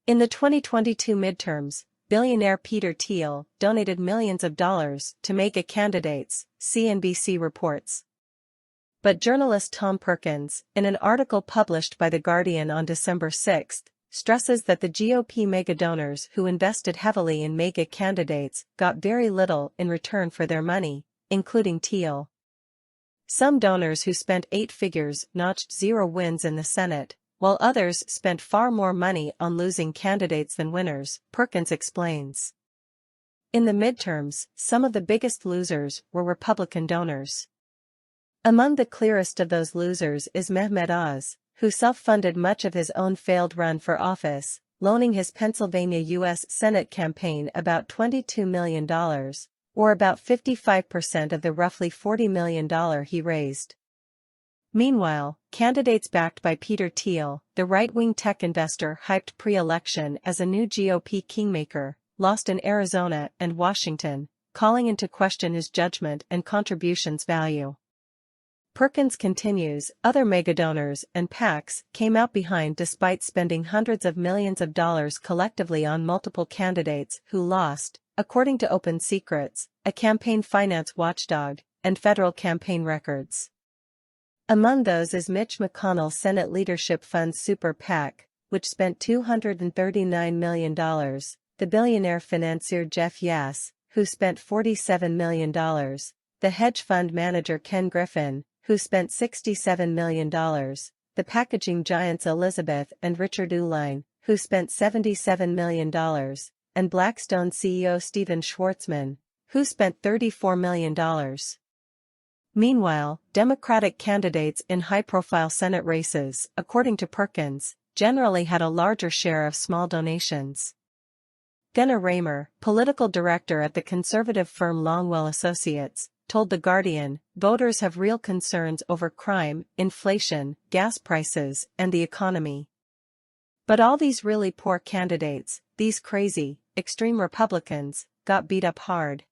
In the 2022 midterms, billionaire Peter Thiel donated millions of dollars to MAGA candidates, CNBC reports. But journalist Tom Perkins, in an article published by The Guardian on December 6, stresses that the GOP megadonors who invested heavily in MAGA candidates got very little in return for their money, including Thiel. Some donors who spent 8 figures notched 0 wins in the Senate, while others spent far more money on losing candidates than winners, Perkins explains. In the midterms, some of the biggest losers were Republican donors. Among the clearest of those losers is Mehmet Oz, who self-funded much of his own failed run for office, loaning his Pennsylvania U.S. Senate campaign about $22 million, or about 55% of the roughly $40 million he raised. Meanwhile, candidates backed by Peter Thiel, the right-wing tech investor hyped pre-election as a new GOP kingmaker, lost in Arizona and Washington, calling into question his judgment and contributions value. Perkins continues, other megadonors and PACs came out behind despite spending hundreds of millions of dollars collectively on multiple candidates who lost, according to Open Secrets, a campaign finance watchdog, and federal campaign records. Among those is Mitch McConnell's Senate Leadership Fund's Super PAC, which spent $239 million, the billionaire financier Jeff Yass, who spent $47 million, the hedge fund manager Ken Griffin, who spent $67 million, the packaging giants Elizabeth and Richard Uihlein, who spent $77 million, and Blackstone CEO Stephen Schwarzman, who spent $34 million. Meanwhile, Democratic candidates in high-profile Senate races, according to Perkins, generally had a larger share of small donations. Gunnar Raymer, political director at the conservative firm Longwell Associates, told The Guardian, voters have real concerns over crime, inflation, gas prices, and the economy. But all these really poor candidates, these crazy, extreme Republicans, got beat up hard.